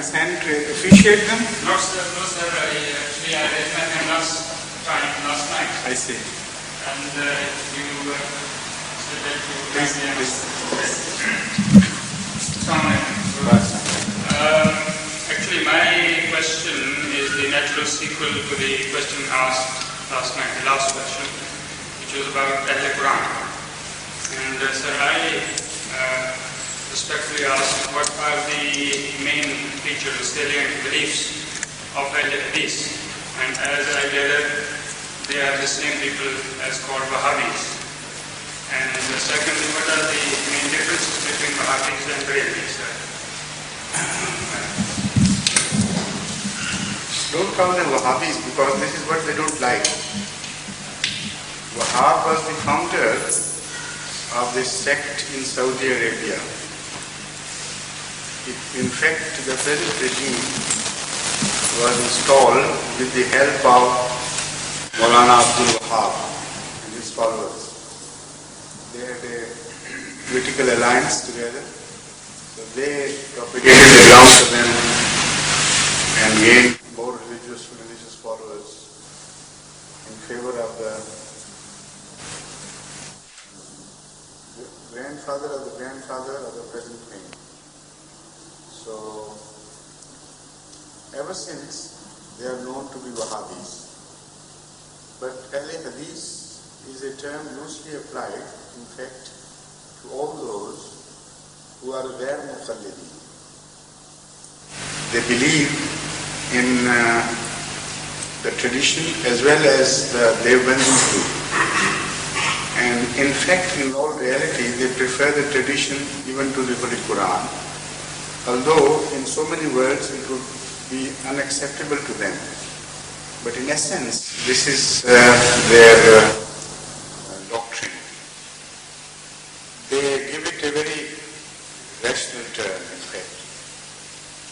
consent to appreciate them? No, sir. No, sir. Actually, I read my hand last night. I see. And you said that you would Please, like please. Actually, my question is the natural sequel to the question asked last night, the last question, which was about Ahl Quran. And sir, I respectfully ask, what are the main features, salient beliefs of Ahl Hadith? And as I gather, they are the same people as called Wahhabis. And secondly, what are the main differences between Wahhabis and Barelvis? Don't call them Wahhabis because this is what they don't like. Wahhab was the founder of this sect in Saudi Arabia. In fact, the present regime was installed with the help of Maulana Abdul Wahab and his followers. They had a political alliance together. So they propagated the ground for them and gained more religious followers in favor of the grandfather of the present king. So, ever since, they are known to be Wahhabis. But Ahl Hadith is a term loosely applied, in fact, to all those who are their muqallidin. They believe in the tradition as well as the Deobandi group. And in fact, in all reality, they prefer the tradition even to the Holy Quran, although in so many words it would be unacceptable to them. But in essence, this is their doctrine. They give it a very rational term, in fact,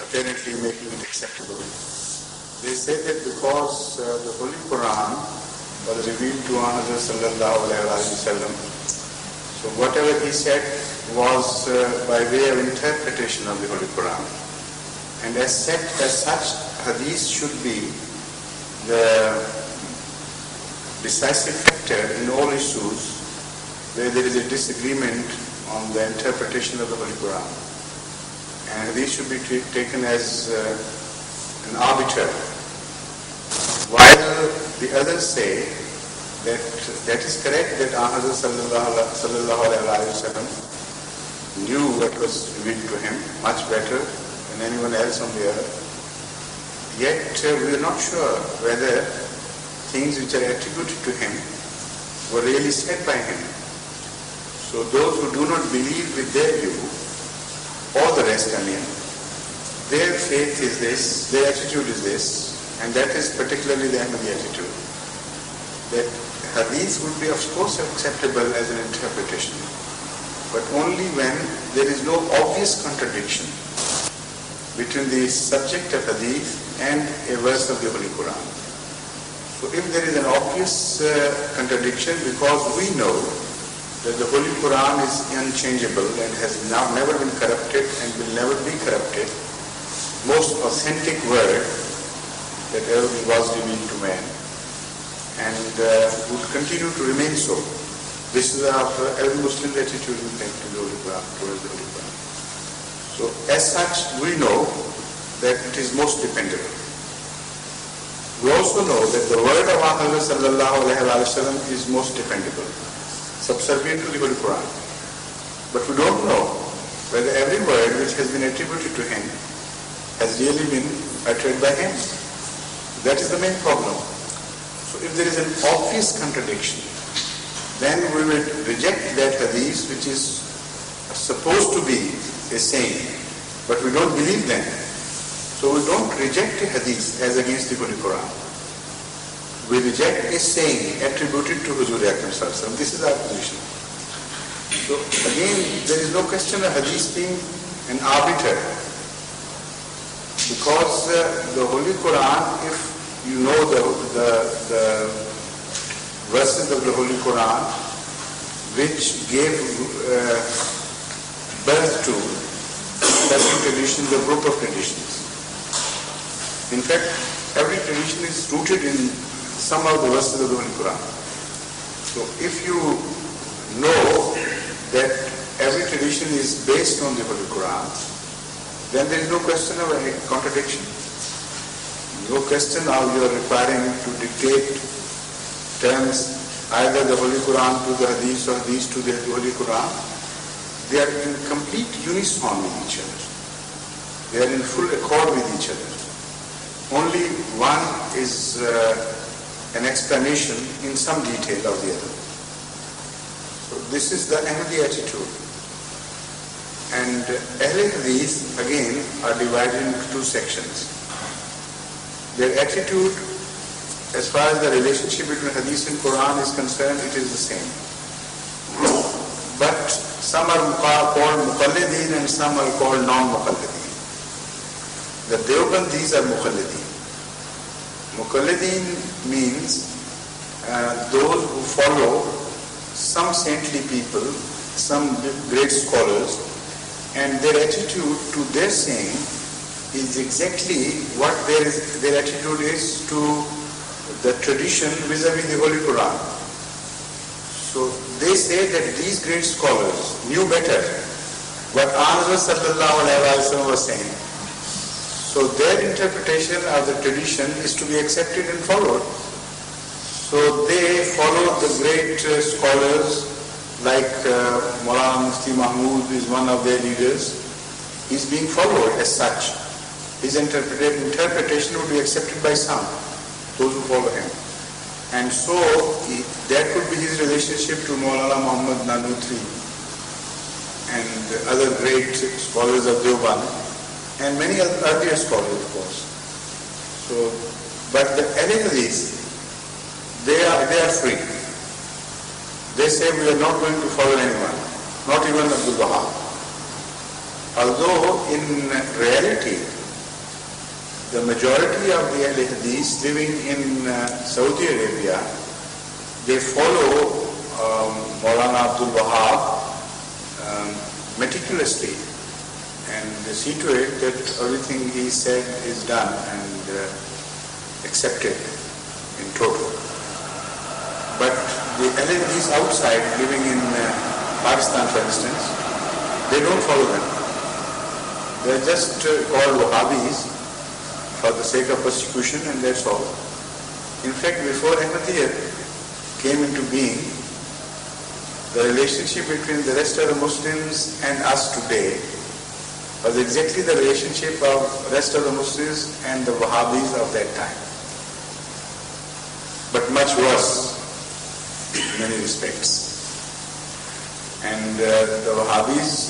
apparently making it acceptable. They say that because the Holy Quran was revealed to Muhammad sallallahu alaihi wasallam, so whatever he said was by way of interpretation of the Holy Quran. And as such, hadith should be the decisive factor in all issues where there is a disagreement on the interpretation of the Holy Quran. And these should be taken as an arbiter. While the others say that is correct, that Muhammad sallallahu alaihi wasallam knew what was revealed to him much better than anyone else on the earth. Yet we are not sure whether things which are attributed to him were really said by him. So those who do not believe with their view, all the rest, their faith is this, their attitude is this, and that is particularly the Ahmadi attitude. That hadith would be of course acceptable as an interpretation, but only when there is no obvious contradiction between the subject of hadith and a verse of the Holy Quran. So if there is an obvious contradiction, because we know that the Holy Quran is unchangeable and has now never been corrupted and will never be corrupted, most authentic word that ever was revealed to man, and would continue to remain so. This is every Muslim's attitude with respect to the Holy Quran, towards the Holy Quran. So as such, we know that it is most dependable. We also know that the word of Muhammad sallallahu alaihi wasallam is most dependable, subservient to the Holy Quran. But we don't know whether every word which has been attributed to him has really been uttered by him. That is the main problem. So if there is an obvious contradiction, then we will reject that hadith which is supposed to be a saying, but we don't believe them. So we don't reject a hadith as against the Holy Quran. We reject a saying attributed to Huzur Akram Sallallahu Alaihi Wasallam. This is our position. So again, there is no question of hadith being an arbiter, because the Holy Quran, if you know the verses of the Holy Quran which gave birth to certain conditions, a group of conditions. In fact, every tradition is rooted in some of the verses of the Holy Quran. So if you know that every tradition is based on the Holy Quran, then there is no question of any contradiction. No question how you are requiring to dictate terms, either the Holy Quran to the Hadith or Hadith to the Holy Quran. They are in complete unison with each other. They are in full accord with each other. Only one is an explanation in some detail of the other. So this is the Ahmadi attitude. And Ahl Hadith again are divided into two sections. Their attitude as far as the relationship between Hadith and Quran is concerned, it is the same. But some are called Muqallideen and some are called non-Muqallideen. The Deobandis are Muqallideen. Muqallideen means those who follow some saintly people, some great scholars, and their attitude to their saying is exactly what their attitude is to the tradition vis-a-vis the Holy Quran. So they say that these great scholars knew better what Anwar sallallahu alaihi wasallam was saying. So their interpretation of the tradition is to be accepted and followed. So they follow the great scholars like Maulana Mufti Mahmud is one of their leaders. He's being followed as such. His interpretation would be accepted by some, those who follow him. And so that could be his relationship to Maulana Muhammad Nanutri and other great scholars of Deoband and many other earlier scholars, of course. So, but the Ahl Hadith, they are free. They say we are not going to follow anyone, not even Abdul Wahab. Although in reality, the majority of the Ahl Hadith living in Saudi Arabia, they follow Maulana Abdul Wahab meticulously, and they see to it that everything he said is done and accepted in total. But the Ahl Hadith outside, living in Pakistan for instance, they don't follow them. They are just called Wahhabis for the sake of persecution, and that's all. In fact, before Ahmadiyya came into being, the relationship between the rest of the Muslims and us today was exactly the relationship of rest of the Muslims and the Wahhabis of that time. But much worse in many respects. And the Wahhabis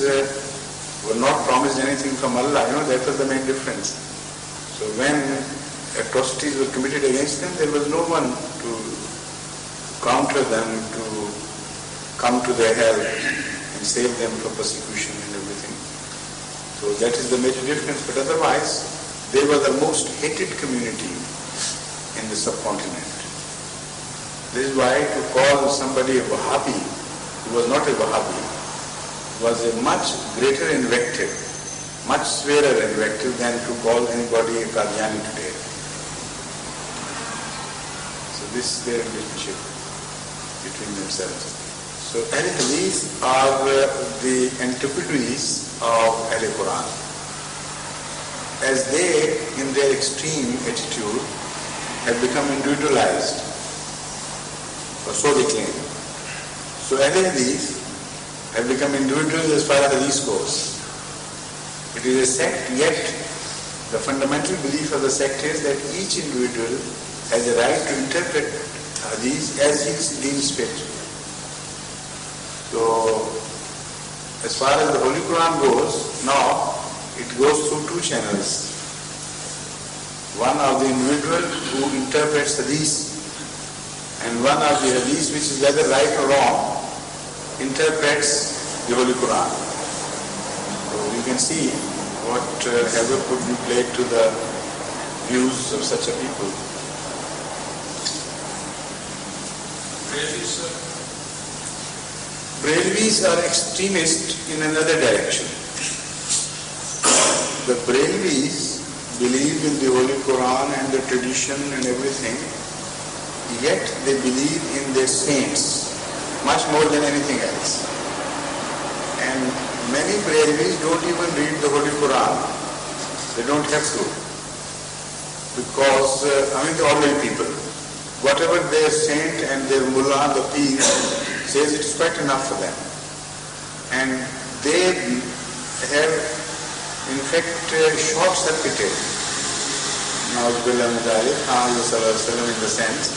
were not promised anything from Allah. That was the main difference. So when atrocities were committed against them, there was no one to counter them, to come to their help and save them from persecution and everything. So that is the major difference. But otherwise, they were the most hated community in the subcontinent. This is why to call somebody a Wahhabi who was not a Wahhabi was a much greater invective, much severer invective than to call anybody a Qadiani today. So this is their relationship between themselves. So Ahl Hadith are the antipodes of Ahl Quran. As they, in their extreme attitude, have become individualized, or so they claim. So Ahl Hadith have become individuals as far as Hadith goes. It is a sect, yet the fundamental belief of the sect is that each individual has a right to interpret Hadith as he deems fit. So, as far as the Holy Quran goes, now it goes through two channels. One of the individual who interprets Hadith, and one of the Hadith, which is whether right or wrong, interprets the Holy Quran. So you can see what havoc would be played to the views of such a people. Brahmavis are extremists in another direction. The Brahmavis believe in the Holy Quran and the tradition and everything, yet they believe in their saints much more than anything else. And many Brahmanis don't even read the Holy Quran. They don't have to. Because, the ordinary people, whatever their saint and their mullah, the peer, says, it is quite enough for them. And they have, in fact, short-circuited in the sense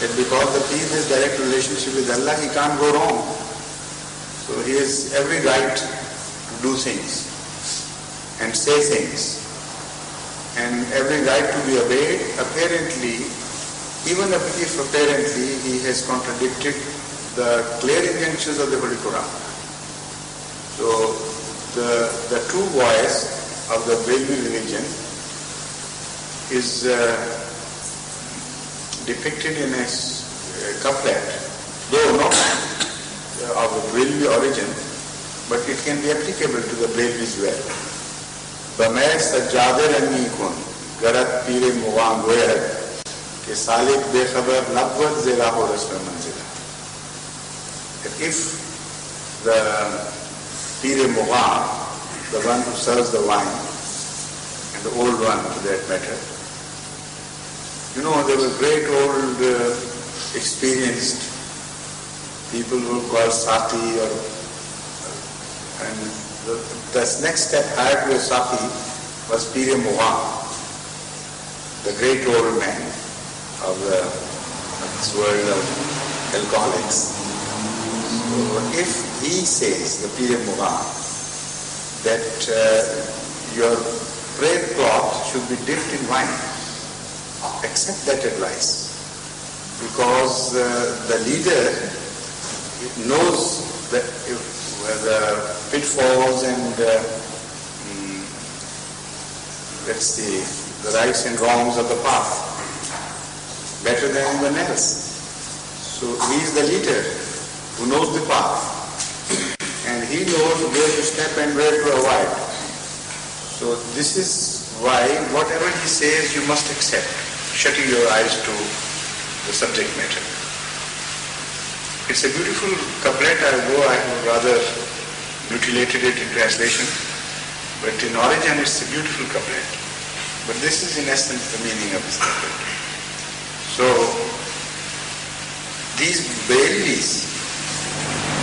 that because the peer has direct relationship with Allah, he can't go wrong. So he has every right to do things and say things, and every right to be obeyed. Apparently, even if apparently he has contradicted the clear intentions of the Holy Quran. So the true voice of the Brahmi religion is depicted in a couplet, though not of a Brahmi origin, but it can be applicable to the Brahmis well. Bamay sajjade rami kun garat pire mugham goyar ke salik bekhabar nabwat zera ho rasme manzila. If the pire mugham, the one who serves the wine, and the old one to that matter, there were great old experienced people who were called Sati, and the next step higher to a Sati was Pir Mugham, the great old man of this world of alcoholics. So if he says, the Pir Mugham, that your prayer cloth should be dipped in wine, accept that advice, because the leader knows the pitfalls and the rights and wrongs of the path better than anyone else. So he is the leader who knows the path, and he knows where to step and where to avoid. So this is why whatever he says you must accept, shutting your eyes to the subject matter. It's a beautiful couplet, although I have rather mutilated it in translation, but in origin it's a beautiful couplet. But this is in essence the meaning of this couplet. So these Brahmanis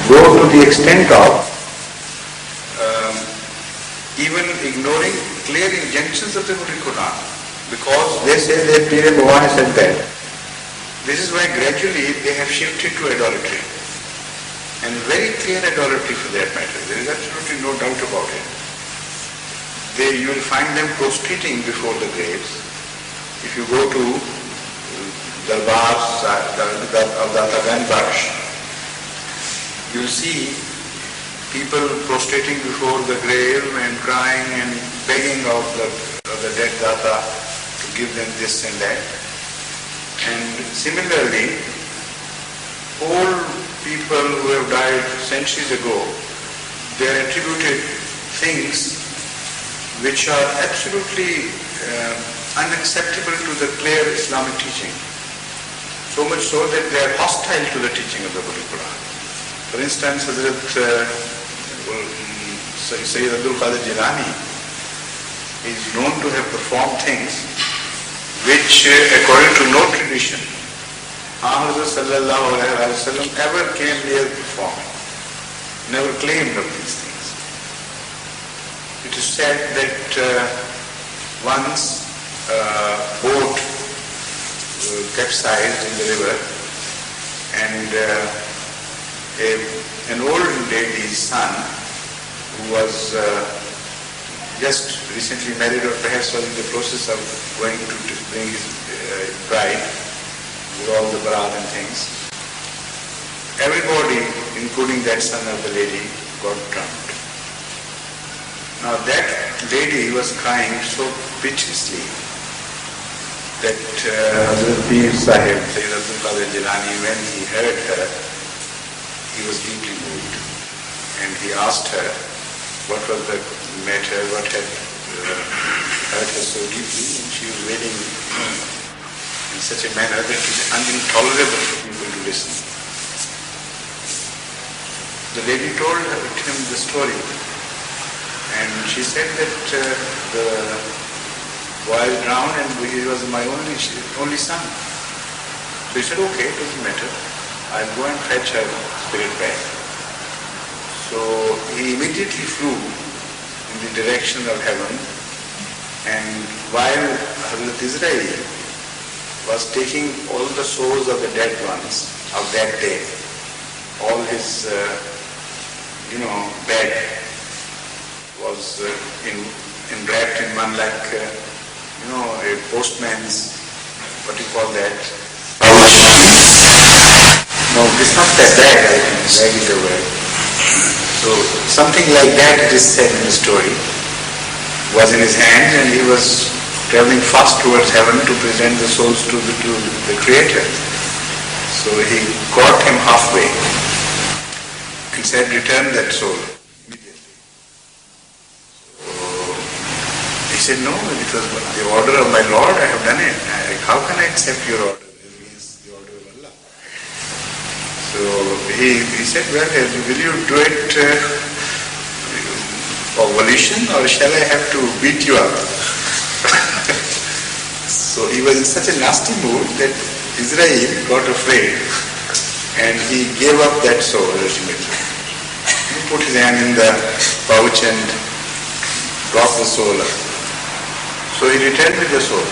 go to the extent of even ignoring clear injunctions of the Holy Quran, because they say that Pir Mugham said that. This is why gradually they have shifted to idolatry, and very clear idolatry for that matter. There is absolutely no doubt about it. You will find them prostrating before the graves. If you go to darbars of Datagan Bash, you will see people prostrating before the grave and crying and begging of the dead Data to give them this and that. And similarly, all people who have died centuries ago, they are attributed things which are absolutely unacceptable to the clear Islamic teaching. So much so that they are hostile to the teaching of the Holy Quran. For instance, Sayyid Abdul Qadir Jilani is known to have performed things which, according to no tradition, Muhammad sallallahu alaihi wasallam ever came near performing, never claimed of these things. It is said that once a boat capsized in the river, and an old lady's son, who was just recently married, or perhaps was in the process of going to bring his bride with all the barat and things. Everybody, including that son of the lady, got drowned. Now that lady was crying so piteously that Hazrat Pir Sahib, Sayyid Abdul Qadir Jilani, when he heard her, he was deeply moved, and he asked her what was the matter, what had hurt her so deeply, and she was wailing in such a manner that it is intolerable for people to listen. The lady told him the story, and she said that the boy drowned and he was my only son. So he said, okay, it doesn't matter. I'll go and fetch her spirit back. So he immediately flew in the direction of heaven, and while Hazrat Israel was taking all the souls of the dead ones of that day, all his bed was wrapped in one like a postman's, what do you call that? No, it's not that bag, I think. Bag is the word. So something like that, it is said in the story, was in his hand, and he was traveling fast towards heaven to present the souls to the Creator. So he caught him halfway and said, return that soul immediately. So he said, no, it was the order of my Lord, I have done it. How can I accept your order? It is the order of Allah. So he said, well, will you do it for volition, or shall I have to beat you up? So he was in such a nasty mood that Israel got afraid, and he gave up that soul ultimately. He put his hand in the pouch and dropped the soul up. So he returned with the soul.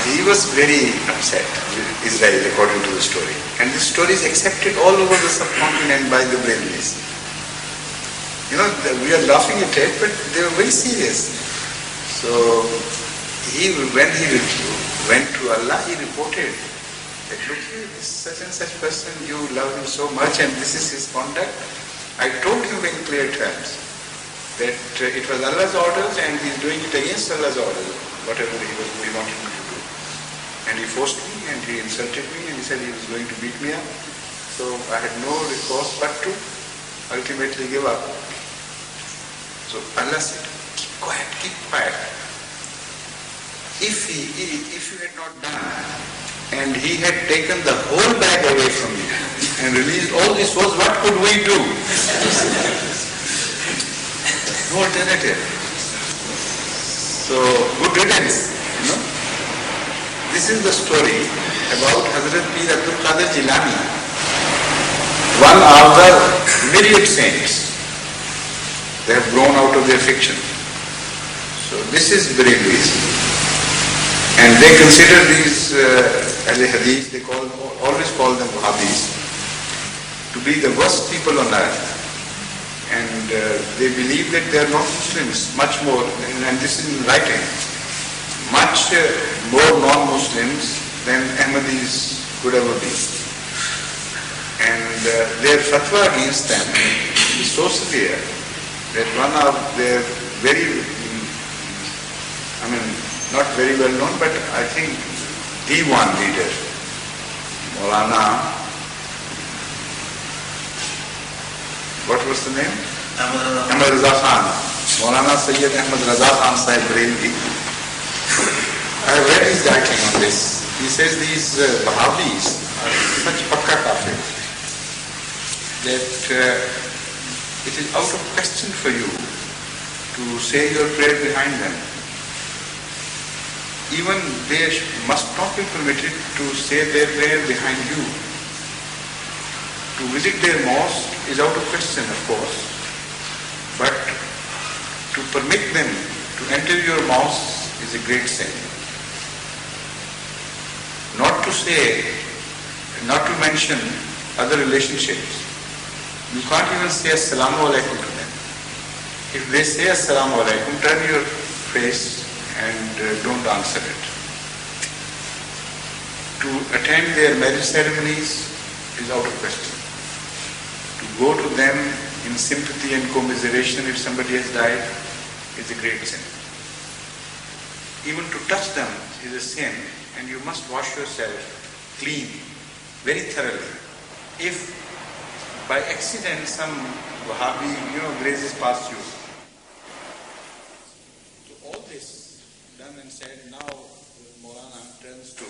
He was very upset with Israel, according to the story. And this story is accepted all over the subcontinent by the Brahmins. We are laughing at it, but they were very serious. So when he went to Allah, he reported that, look here, this such and such person, you love him so much, and this is his conduct. I told him in clear terms that it was Allah's orders, and he is doing it against Allah's orders, whatever he wanted me to do. And he forced me, and he insulted me, and he said he was going to beat me up. So I had no recourse but to ultimately give up. So Allah said, keep quiet, keep quiet. If you had not done, and he had taken the whole bag away from you and released all this souls, what could we do? No alternative. So, good riddance, This is the story about Hazrat Pir Abdul Qadir Jilani, one of the myriad saints. They have grown out of their fiction. So this is Barelvism. And they consider these as a hadith, they always call them Wahhabis, to be the worst people on earth. And they believe that they are not Muslims, much more, and this is in writing, much more non-Muslims than Ahmadis could ever be. And their fatwa against them is so severe that one of their not very well known, but I think the one leader, Maulana, what was the name? Ahmad Raza Khan. Maulana Sayyid Ahmad Raza Khan Sahib Barelvi. I have read his writing on this. He says these Wahhabis are such pakka kafir that it is out of question for you to say your prayer behind them. Even they must not be permitted to say their prayer behind you. To visit their mosque is out of question, of course, but to permit them to enter your mosque is a great sin. Not to mention other relationships. You can't even say Assalamu alaikum to them. If they say Assalamu alaikum, turn your face and don't answer it. To attend their marriage ceremonies is out of question. To go to them in sympathy and commiseration if somebody has died is a great sin. Even to touch them is a sin, and you must wash yourself clean, very thoroughly. If by accident some Wahhabi, grazes past you, so all this now Maulana turns to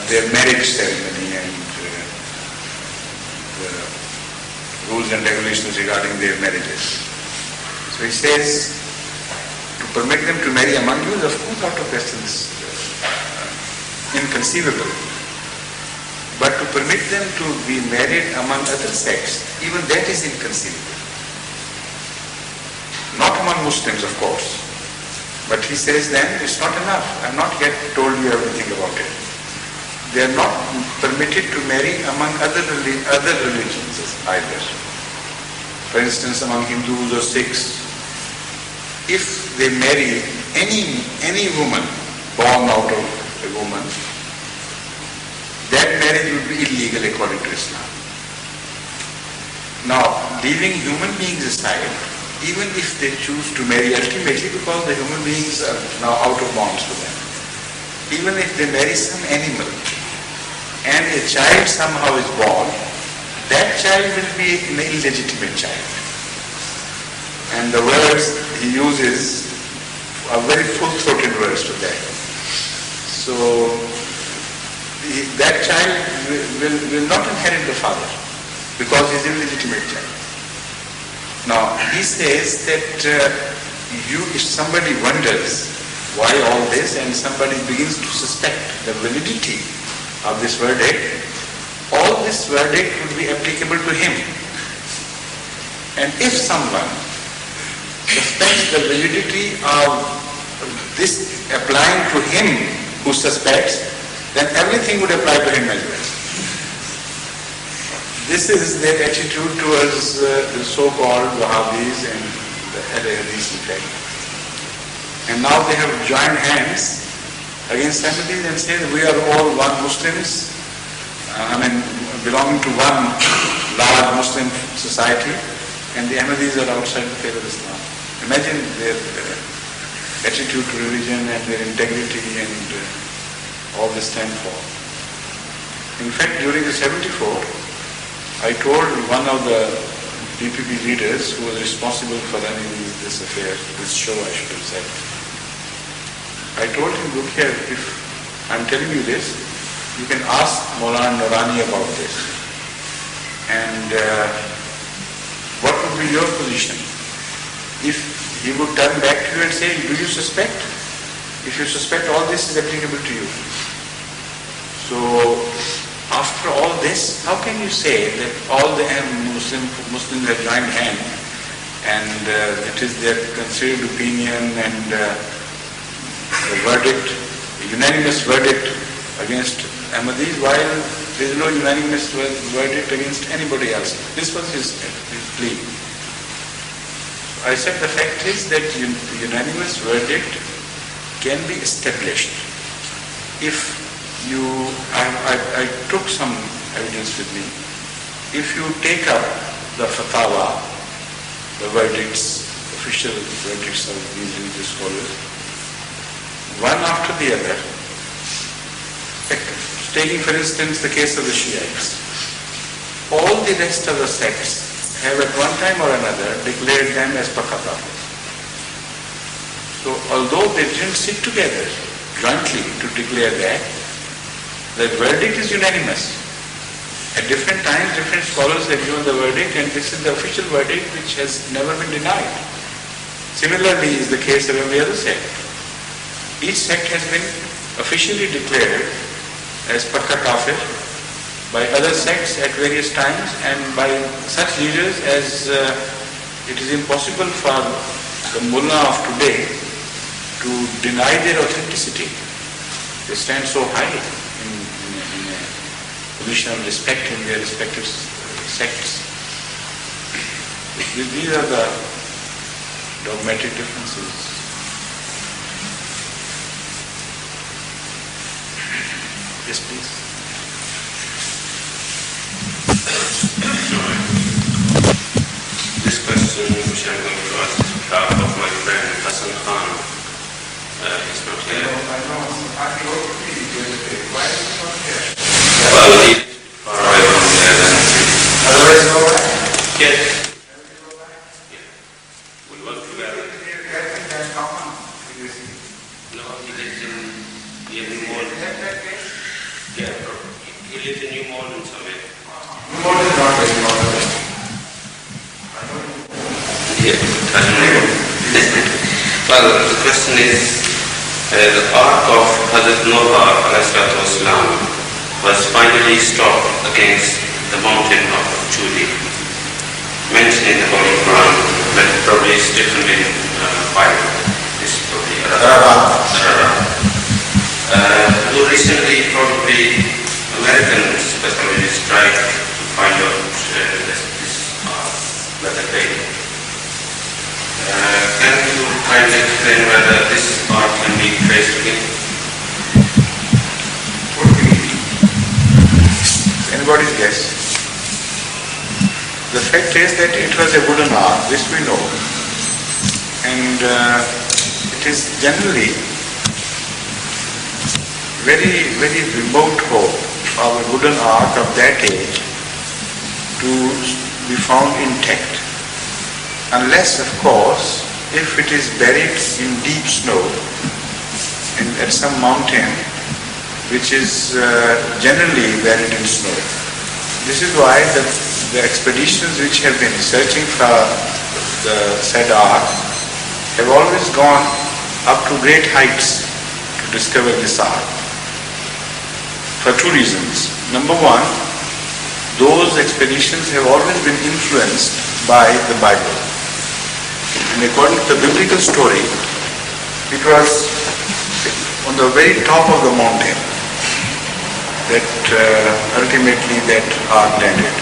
their marriage ceremony and the rules and regulations regarding their marriages. So he says, to permit them to marry among you is of course out of essence inconceivable. But to permit them to be married among other sects, even that is inconceivable. Not among Muslims, of course. But he says then, it's not enough. I have not yet told you everything about it. They are not permitted to marry among other religions either. For instance, among Hindus or Sikhs, if they marry any woman born out of a woman, that marriage would be illegal according to Islam. Now, leaving human beings aside, even if they choose to marry ultimately, because the human beings are now out of bounds to them, even if they marry some animal and a child somehow is born, that child will be an illegitimate child. And the words he uses are very full-throated words to that. So that child will not inherit the father because he is an illegitimate child. Now he says that if somebody wonders why all this and somebody begins to suspect the validity of this verdict, all this verdict would be applicable to him. And if someone suspects the validity of this applying to him who suspects, then everything would apply to him as well. This is their attitude towards the so-called Wahhabis and the Hadithis in fact. And now they have joined hands against Ahmadis and say that we are all one Muslims, belonging to one large Muslim society, and the Ahmadis are outside the faith of Islam. Imagine their attitude to religion and their integrity and all they stand for. In fact, during the 74, I told one of the DPP leaders who was responsible for running this affair, this show I should have said, I told him, look here, if I'm telling you this, you can ask Maulana Noorani about this. And what would be your position? If he would turn back to you and say, do you suspect? If you suspect, all this is applicable to you. So, after all this, how can you say that all the Muslims have joined hand and it is their considered opinion and the verdict, the unanimous verdict against Ahmadis, while there is no unanimous verdict against anybody else? This was his plea. I said the fact is that the unanimous verdict can be established if I took some evidence with me. If you take up the fatwa, the verdicts, official verdicts of these religious scholars, one after the other, taking for instance the case of the Shiites, all the rest of the sects have at one time or another declared them as Pakka Prophets. So although they didn't sit together jointly to declare that, the verdict is unanimous. At different times, different scholars have given the verdict, and this is the official verdict which has never been denied. Similarly is the case of every other sect. Each sect has been officially declared as Pakka Kafir by other sects at various times and by such leaders as it is impossible for the mullah of today to deny their authenticity. They stand so high in a position of respect in their respective sects. These are the dogmatic differences. Yes, please. This question which I'm going to ask is on behalf of my friend Hassan Khan. He's not here. Well, he's far away from here then. Otherwise, all right. Yes. Yeah. We work together. No, he lives in New Malden. Yeah, he lives in New Malden somewhere. New Malden is not very modern. Yeah, I don't know. Well, the question is, the ark of Hazrat Noah was finally stopped against the mountain of Judi, mentioned in the Holy Quran, but probably it's different in Bible. This is probably Ararat. Recently, probably American specialists tried to find out this method. Can you kindly explain whether this art can be traced again? Anybody's guess? The fact is that it was a wooden ark, this we know. And it is generally very, very remote hope of a wooden ark of that age to be found intact. Unless, of course, if it is buried in deep snow at some mountain which is generally buried in snow. This is why the expeditions which have been searching for the said ark have always gone up to great heights to discover this ark. For two reasons. Number one, those expeditions have always been influenced by the Bible. And according to the biblical story, it was on the very top of the mountain that ultimately that ark landed.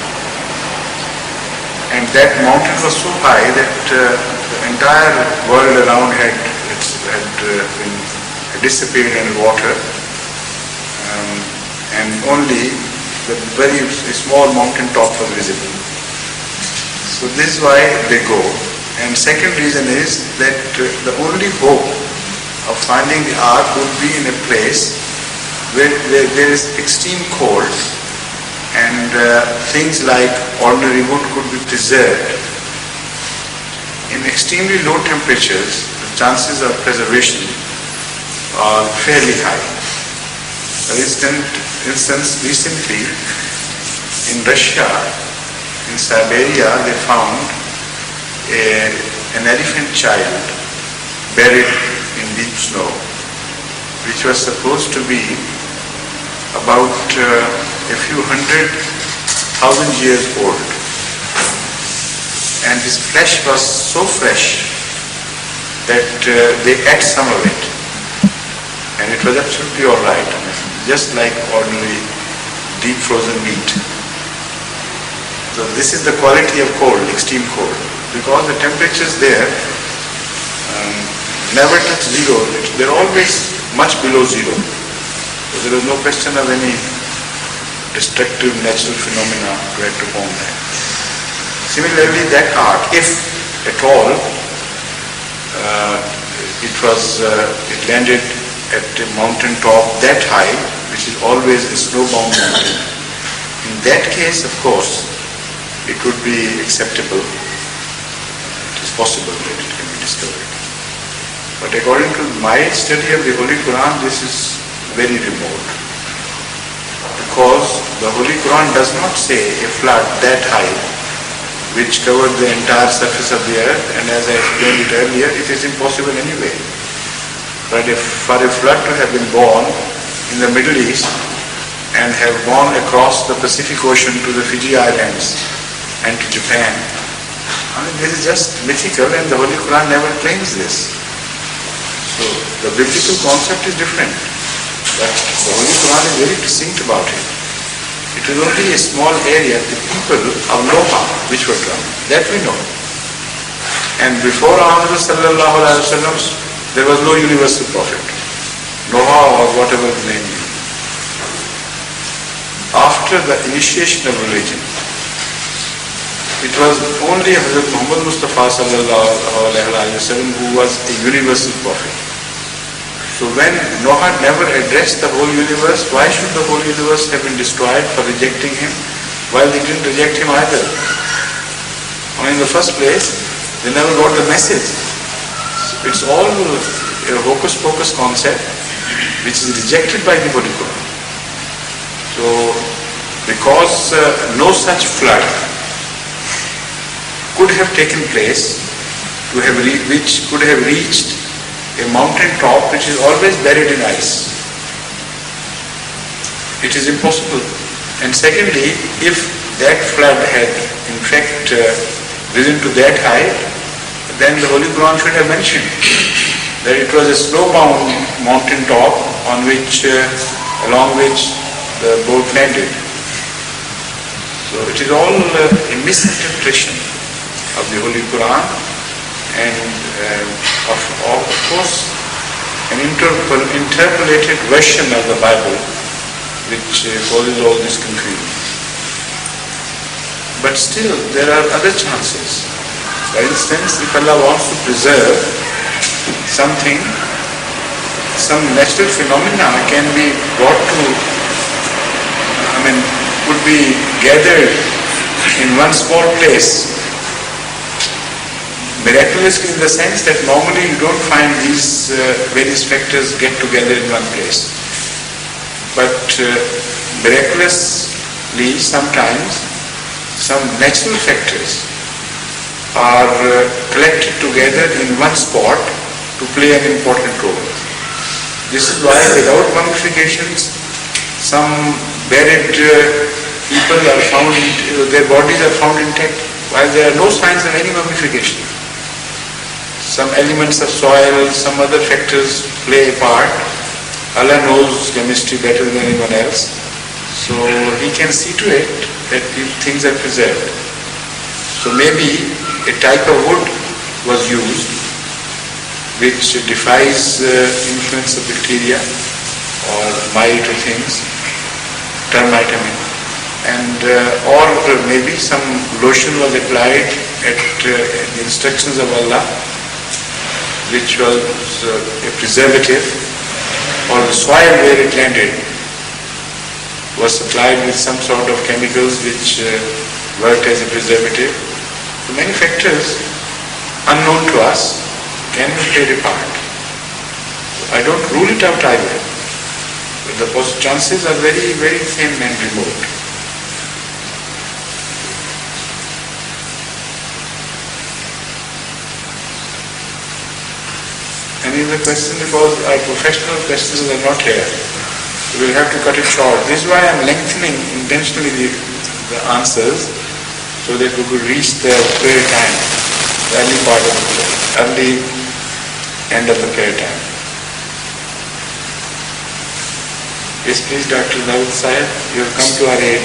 And that mountain was so high that the entire world around had been disappeared in water, and only the very small mountain top was visible. So this is why they go. And second reason is that the only hope of finding the ark would be in a place where there is extreme cold and things like ordinary wood could be preserved. In extremely low temperatures, the chances of preservation are fairly high. For instance, recently in Russia, in Siberia, they found an elephant child buried in deep snow, which was supposed to be about a few 100,000 years old. And his flesh was so fresh that they ate some of it. And it was absolutely alright, just like ordinary deep frozen meat. So this is the quality of cold, extreme cold. Because the temperatures there never touch zero. They're always much below zero. So there is no question of any destructive natural phenomena to act upon that. Similarly, that ark, if at all, it landed at a mountain top that high, which is always a snow-bound mountain. In that case, of course, it would be acceptable. It is possible that it can be discovered. But according to my study of the Holy Quran, this is very remote. Because the Holy Quran does not say a flood that high which covered the entire surface of the earth, and as I explained it earlier, it is impossible anyway. But for a flood to have been born in the Middle East and have gone across the Pacific Ocean to the Fiji Islands and to Japan, I mean, this is just mythical, and the Holy Quran never claims this. So the biblical concept is different, but the Holy Quran is very distinct about it. It is only a small area, the people of Noah, which were drowned. That we know. And before Muhammad sallallahu alaihi wasallam, there was no universal prophet. Noah or whatever the name is. After the initiation of religion, it was only Hazrat Muhammad Mustafa sallallahu alaihi wasallam who was a universal prophet. So when Noah never addressed the whole universe, why should the whole universe have been destroyed for rejecting him, while they didn't reject him either? I mean, in the first place, they never got the message. It's all a hocus pocus concept. which is rejected by the Holy Quran. So, because no such flood could have taken place, which could have reached a mountain top which is always buried in ice. It is impossible. And secondly, if that flood had in fact risen to that height, then the Holy Quran should have mentioned that it was a snowbound mountain top on which, along which the boat landed. So it is all a misinterpretation of the Holy Quran, and of course an interpolated version of the Bible which causes all this confusion. But still there are other chances. For instance, if Allah wants to preserve something, some natural phenomena can be brought to, could be gathered in one small place, miraculously, in the sense that normally you don't find these various factors get together in one place. But miraculously, sometimes some natural factors are collected together in one spot to play an important role. This is why without mummifications, some buried people are found, their bodies are found intact, while there are no signs of any mummification. Some elements of soil, some other factors play a part. Allah knows chemistry better than anyone else, so He can see to it that these things are preserved. So maybe a type of wood was used which defies influence of bacteria or mite or things, termite and or maybe some lotion was applied at the instructions of Allah, which was a preservative, or the soil where it landed was supplied with some sort of chemicals which worked as a preservative. So many factors unknown to us can be played a part. I don't rule it out either, but the chances are very, very thin and remote. Any other question? Because our professional questions are not here. We will have to cut it short. This is why I am lengthening intentionally the answers, so that we could reach the prayer time, the early part of the prayer, early end of the prayer time. Yes, please, Dr. Dawood Sahib, you have come to our aid.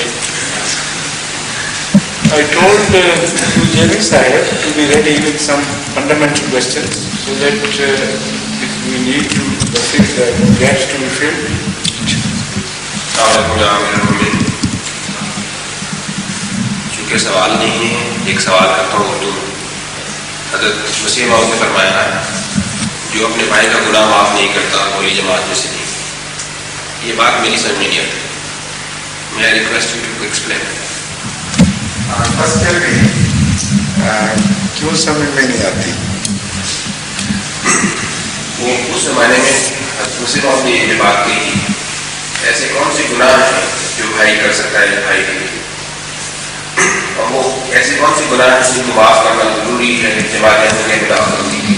I told Jamil Sahib to be ready with some fundamental questions, so that if we need to assist the gaps to be filled. चूँकि सवाल नहीं है, एक सवाल करता हूँ तो हज़रत मसीह मौद ने फरमाया है, जो अपने भाई का गुनाह माफ़ नहीं करता बोली जमात में से नहीं। ये बात मेरी समझ में नहीं आती। मैं रिक्वेस्ट यू टू एक्सप्लेन। बस क्यों समझ में नहीं आती? वो उस ज़माने में मसीह मौद ने ये बात कही थी, ऐसे कौन से गुनाह हैं जो भाई कर सकता है भाई के लिए, और वो ऐसे कौन से गुनाह हैं जिनको माफ करना जरूरी है जमात में दाखिल होती है।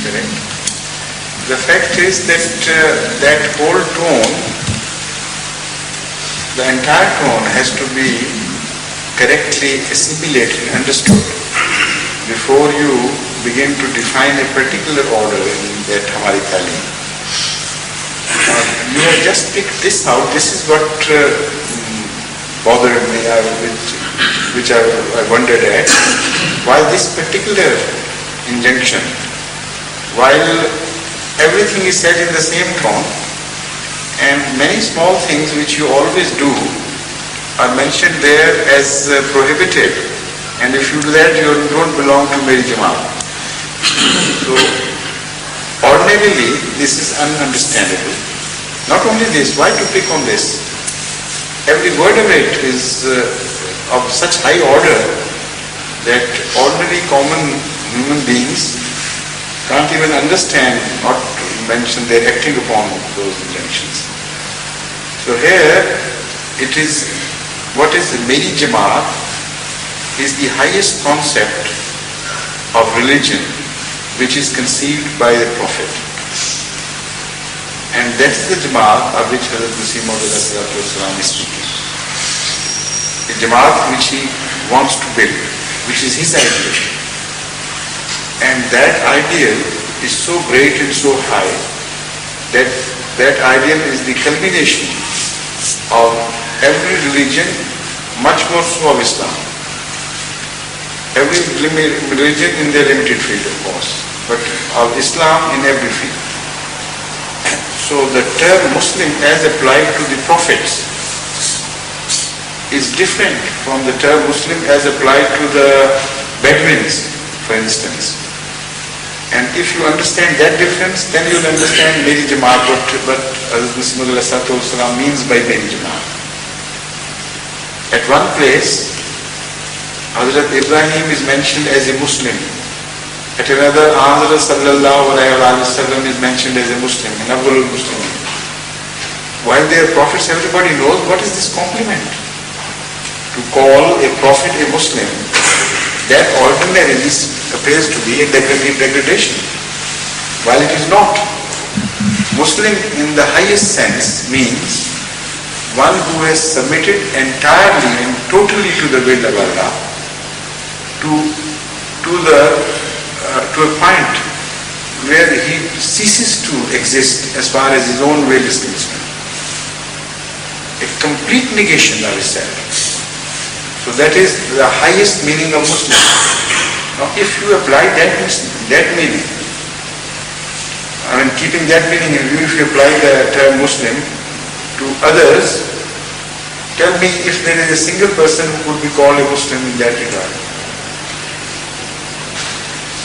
Correct. The fact is that that whole tone, the entire tone has to be correctly assimilated and understood before you begin to define a particular order in that Hamari Talim. You have just picked this out. This is what bothered me, which I wondered at. While this particular injunction, while everything is said in the same tone, and many small things which you always do are mentioned there as prohibited, and if you do that, you don't belong to Meri Jamaat. So, ordinarily, this is ununderstandable. Not only this, why to pick on this? Every word of it is of such high order that ordinary common human beings can't even understand, not mentioned they're acting upon those injunctions. So here it is, what is the Meri Jamaat is the highest concept of religion which is conceived by the Prophet. And that's the Jamaat of which Hazrat Masih Maud is speaking. The Jamaat which he wants to build, which is his ideal. And that ideal is so great and so high that that ideal is the culmination of every religion, much more so of Islam. Every religion in their limited field, of course, but of Islam in every field. So the term Muslim as applied to the prophets is different from the term Muslim as applied to the Bedouins, for instance. And if you understand that difference, then you'll understand Meri Jamaat, what Hazrat Masih Maud means by Meri Jamaat. At one place, Hazrat Ibrahim is mentioned as a Muslim. At another, Hazrat Sallallahu Alaihi Wasallam is mentioned as a Muslim, an Awwalul Muslimin. While they are prophets, everybody knows what is this compliment. To call a prophet a Muslim, that ordinarily appears to be a degradation, while it is not. Muslim in the highest sense means one who has submitted entirely and totally to the will of Allah, to a point where he ceases to exist as far as his own will is concerned. A complete negation of himself. So that is the highest meaning of Muslim. Now if you apply that meaning, keeping that meaning in view, if you apply the term Muslim to others, tell me if there is a single person who could be called a Muslim in that regard.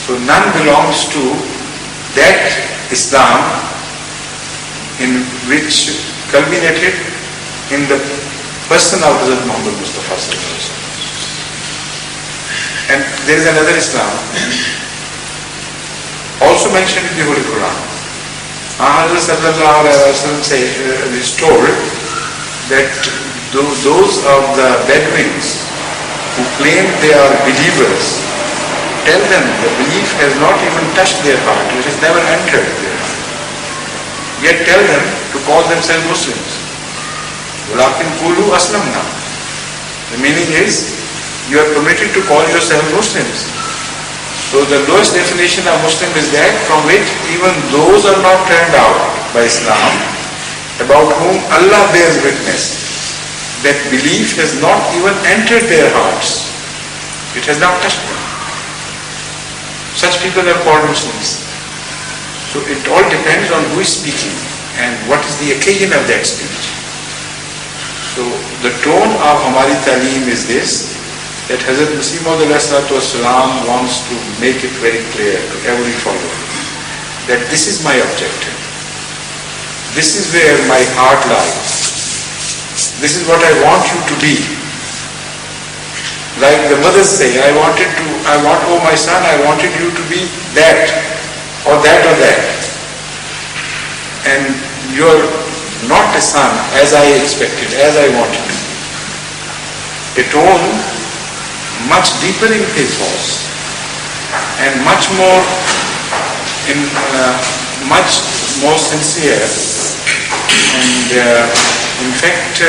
So none belongs to that Islam in which culminated in the person of Hazrat Muhammad Mustafa Sallallahu Alaihi Wasallam. And there is another Islam also mentioned in the Holy Quran. Hazrat Sallallahu Alaihi Wasallam is told that those of the Bedouins who claim they are believers, tell them the belief has not even touched their heart, it has never entered their heart. Yet tell them to call themselves Muslims. وَلَكِنْ قُولُوا أَسْلَمْنَا. The meaning is, you are permitted to call yourself Muslims. So the lowest definition of Muslim is that from which even those are not turned out by Islam, about whom Allah bears witness, that belief has not even entered their hearts. It has not touched them. Such people are called Muslims. So it all depends on who is speaking and what is the occasion of that speech. So the tone of Hamari Taaleem is this, that Hazrat Masih Maud wants to make it very clear to every follower that this is my objective. This is where my heart lies. This is what I want you to be. Like the mothers say, I want, oh my son, I wanted you to be that, or that, or that. And you're not a son as I expected, as I wanted to. A tone much deeper in pathos and much more sincere, and in fact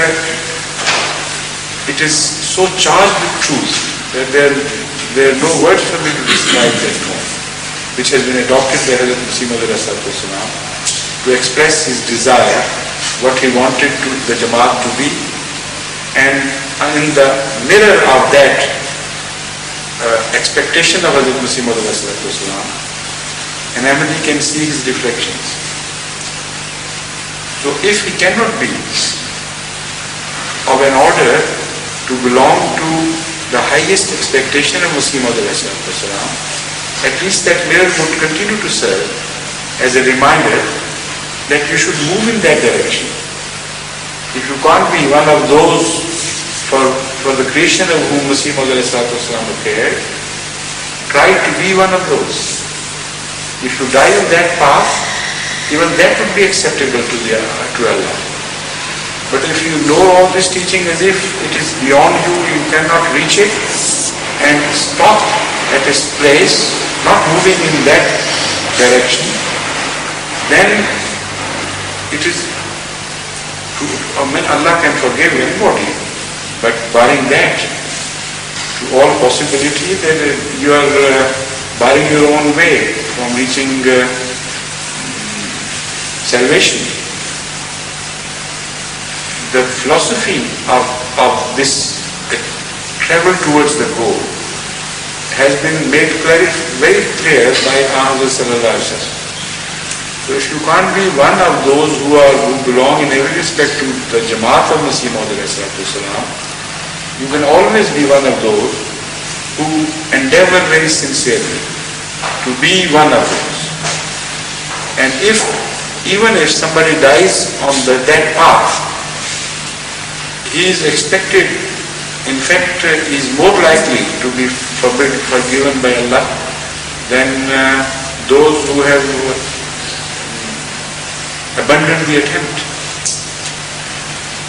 it is so charged with truth that there are no words for me to describe that tone, which has been adopted by Hazrat Masih Maud to express his desire, what he wanted the Jamaat to be, and in the mirror of that expectation of Hazrat Masih Maud, an Ahmadi can see his reflections. So if he cannot be of an order to belong to the highest expectation of Masih Maud, at least that mirror would continue to serve as a reminder that you should move in that direction. If you can't be one of those for the creation of whom Masih Maud appeared, try to be one of those. If you die on that path, even that would be acceptable to Allah. But if you know all this teaching as if it is beyond you, you cannot reach it, and stop at its place, not moving in that direction, then it is, Allah can forgive anybody, but barring that, to all possibility, then you are barring your own way from reaching salvation. The philosophy of this travel towards the goal has been made very clear by Ahmad sallallahu alaihi wasallam. So if you can't be one of those who belong in every respect to the Jamaat of Masih Maud alayhi salatu wasalam, you can always be one of those who endeavor very sincerely to be one of those. And even if somebody dies on that path, he is expected, in fact, is more likely to be forgiven by Allah than those who have abandoned the attempt.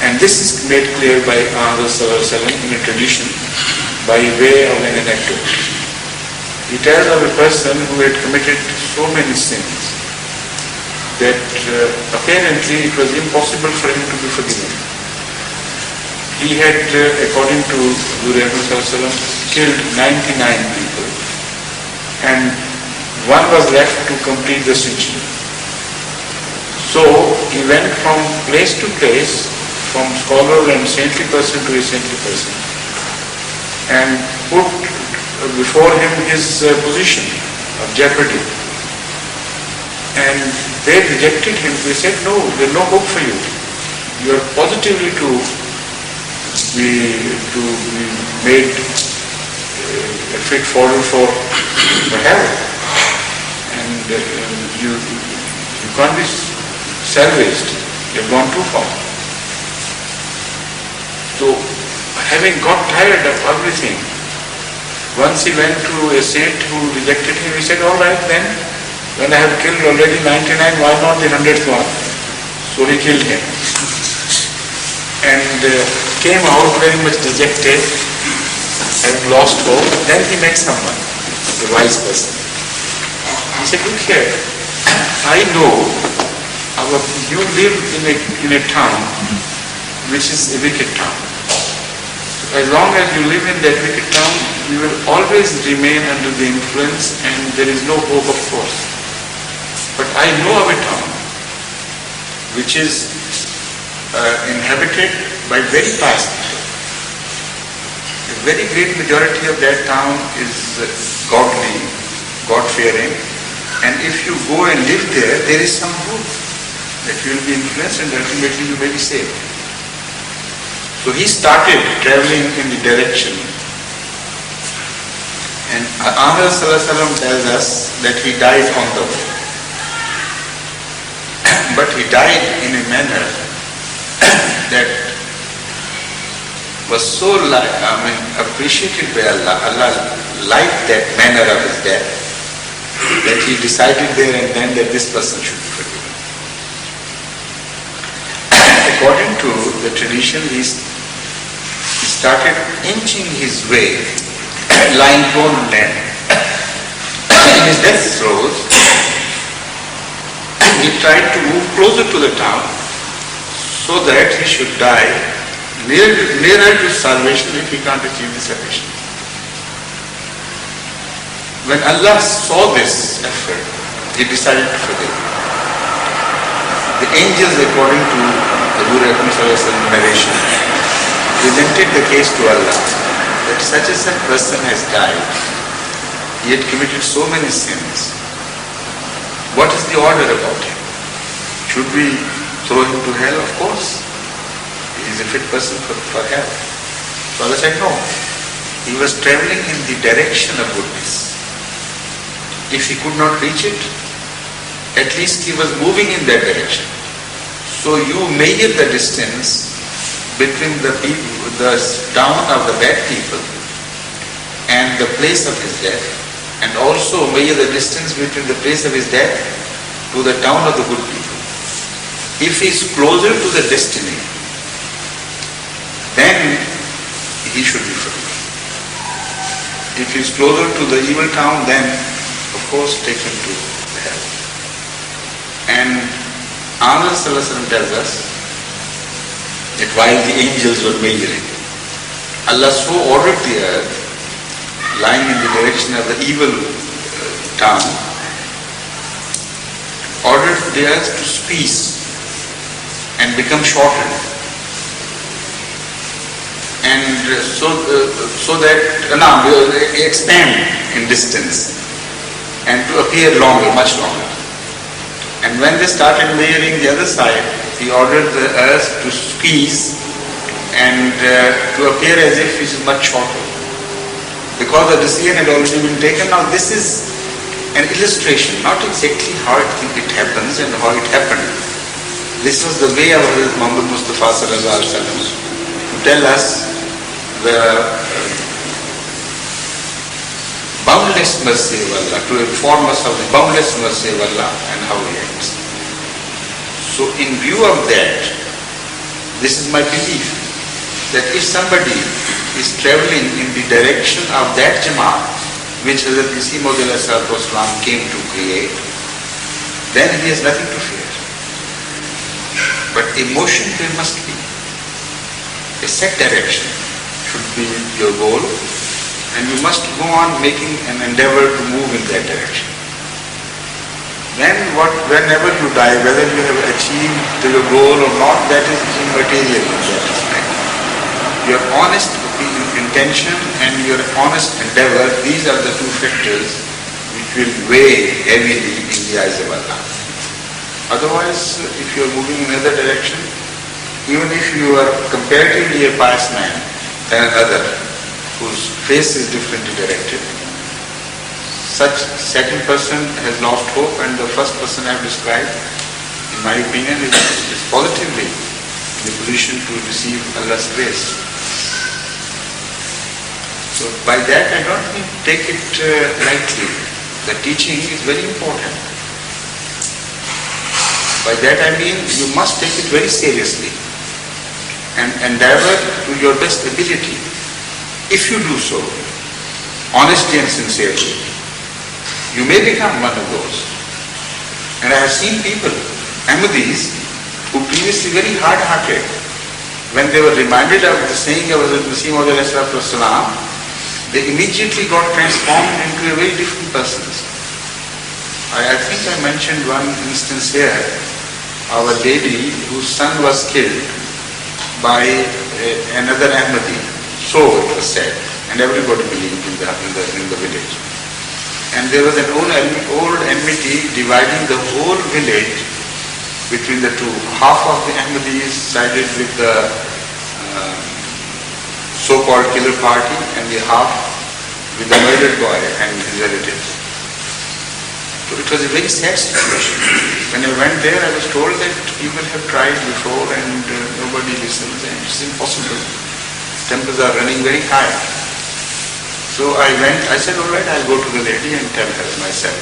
And this is made clear by Ahmad sallallahu alaihi wasallam in a tradition by way of an anecdote. He tells of a person who had committed so many sins that apparently it was impossible for him to be forgiven. He had, according to Huzur Akram sallallahu alaihi wasallam, killed 99 people, and one was left to complete the century. So he went from place to place, from scholar and saintly person to a saintly person, and put before him his position of jeopardy. And they rejected him. They said, no, there's no hope for you. You are positively to be made a fit fodder for hell. And you can't be salvaged. You've gone too far. So, having got tired of everything, once he went to a saint who rejected him, he said, all right then, when I have killed already 99, why not the 100th one? So he killed him. And came out very much dejected, having lost hope. Then he met someone, a wise person. He said, look here, I know you live in a town which is a wicked town. As long as you live in that wicked town, you will always remain under the influence, and there is no hope, of course. But I know of a town which is inhabited by very pious people. A very great majority of that town is godly, God-fearing, and if you go and live there, there is some hope that you will be influenced and ultimately you may be saved. So he started traveling in the direction, and Ahmad sallallahu alaihi wasallam tells us that he died on the way. But he died in a manner that was so appreciated by Allah. Allah liked that manner of his death, that he decided there and then that this person should be forgiven. According to the tradition, he started inching his way, lying prone on land. In his death throes, he tried to move closer to the town so that he should die nearer to salvation if he can't achieve the salvation. When Allah saw this effort, he decided to forgive him. The angels, according to the Huzur Akram sallallahu alaihi wasallam narration, presented the case to Allah that such and such person has died. He had committed so many sins. What is the order about him? Should we throw him to hell? Of course. He is a fit person for hell. So Allah said, no. He was traveling in the direction of goodness. If he could not reach it, at least he was moving in that direction. So you measure the distance between the town of the bad people and the place of his death, and also measure the distance between the place of his death to the town of the good people. If he is closer to the destiny, then he should be forgiven. If he is closer to the evil town, then of course take him to hell. And Anand Sallallahu Alaihi Wasallam tells us that while the angels were measuring, Allah so ordered the earth, lying in the direction of the evil town, ordered the earth to squeeze and become shortened, and so that expand in distance and to appear longer, much longer. And when they started measuring the other side, he ordered the earth to squeeze and to appear as if it is much shorter, because the decision had already been taken. Now this is an illustration, not exactly how it happens and how it happened. This was the way of Muhammad Mustafa Sallallahu Alaihi Wasallam to tell us the boundless mercy of Allah, to inform us of the boundless mercy of Allah and how He acts. So in view of that, this is my belief, that if somebody is travelling in the direction of that Jamaat which Hazrat Masih Maud came to create, then he has nothing to fear. But emotion there must be. A set direction should be your goal, and you must go on making an endeavor to move in that direction. Then whenever you die, whether you have achieved your goal or not, that is immaterial in that respect. Your honest intention and your honest endeavor, these are the two factors which will weigh heavily in the eyes of Allah. Otherwise, if you are moving in another direction, even if you are comparatively a pious man than another, whose face is differently directed, such second person has lost hope, and the first person I have described, in my opinion, is positively in the position to receive Allah's grace. So by that I don't mean take it lightly. The teaching is very important. By that I mean you must take it very seriously and endeavor to your best ability. If you do so, honestly and sincerely, you may become one of those. And I have seen people, Ahmadis, who previously very hard-hearted, when they were reminded of the saying of Hazrat Masih Maud Salam, they immediately got transformed into a very different person. I think I mentioned one instance here, our lady whose son was killed by another Ahmadi. So it was said, and everybody believed in the village. And there was an old enmity dividing the whole village between the two. Half of the Ahmadis sided with the so-called killer party, and the half with the murdered boy and his relatives. So it was a very sad situation. When I went there, I was told that people have tried before and nobody listens, and it's impossible. Tempers are running very high. So I said, all right, I'll go to the lady and tell her myself.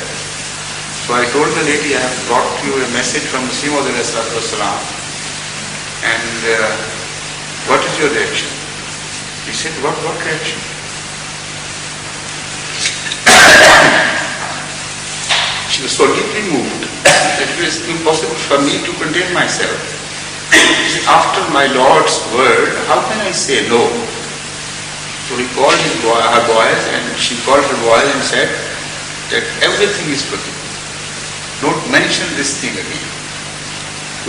So I told the lady, I have brought you a message from Masih Maud Salam, and what is your reaction? He said, what reaction? She was so deeply moved that it was impossible for me to contain myself. After my Lord's word, how can I say no? So he called her boys, and she called her boys and said that everything is forgiven. Don't mention this thing again.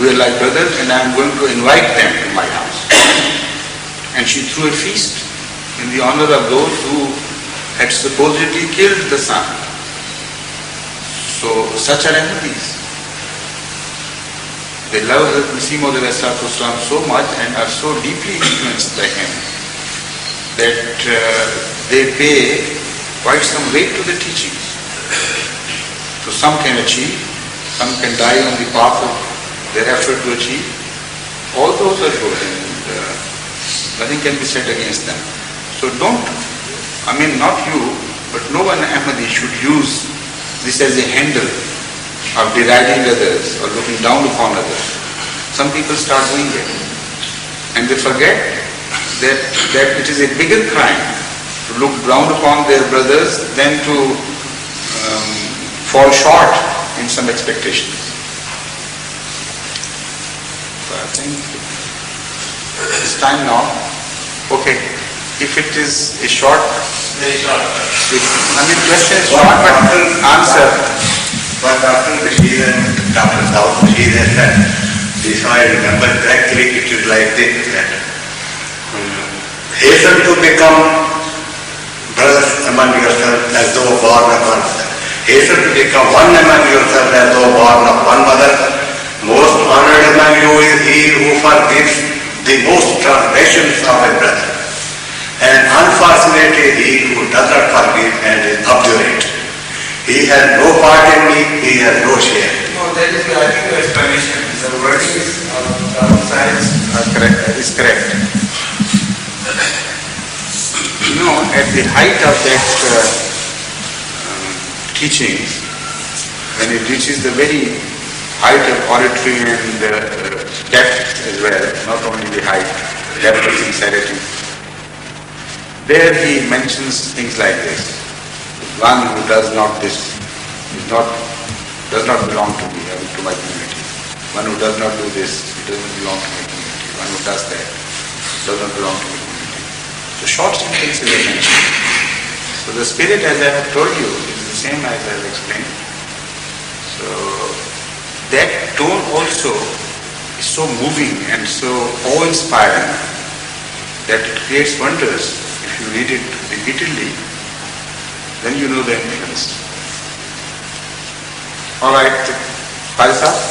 We are like brothers, and I am going to invite them to my house. And she threw a feast in the honor of those who had supposedly killed the son. So such are Ahmadis. They love Masih Maud so much and are so deeply influenced by him that they pay quite some weight to the teachings. So some can achieve, some can die on the path of their effort to achieve. All those are good, and nothing can be said against them. So not you, but no one Ahmadi should use this as a handle of deriding others or looking down upon others. Some people start doing it, and they forget that it is a bigger crime to look down upon their brothers than to fall short in some expectations. So I think it's time now. Okay, if it is a short, very short. Question is short, but answer. But Dr. Bashir and Dr. Daud Bashir has said, if I remember correctly, it is like this, that hasten to become brothers among yourselves as though born of one mother. Hasten to become one among yourselves as though born of one mother. Most honored among you is he who forgives the most transgressions of a brother. And unfortunately, he who does not forgive and is obdurate. He has no part in me, he has no share. No, that is, I think, the explanation. The wording is on sides. Is correct. You know, at the height of that teaching, when it reaches the very height of oratory and depth as well, not only the height, depth of sincerity, there he mentions things like this. One who does not this does not belong to me, to my community. One who does not do this, he doesn't belong to my community. One who does that does not belong to my community. So short sentences are mentioned. So the spirit, as I have told you, is the same as I have explained. So that tone also is so moving and so awe-inspiring that it creates wonders. If you read it repeatedly, then you know the influence. All right, Faisal.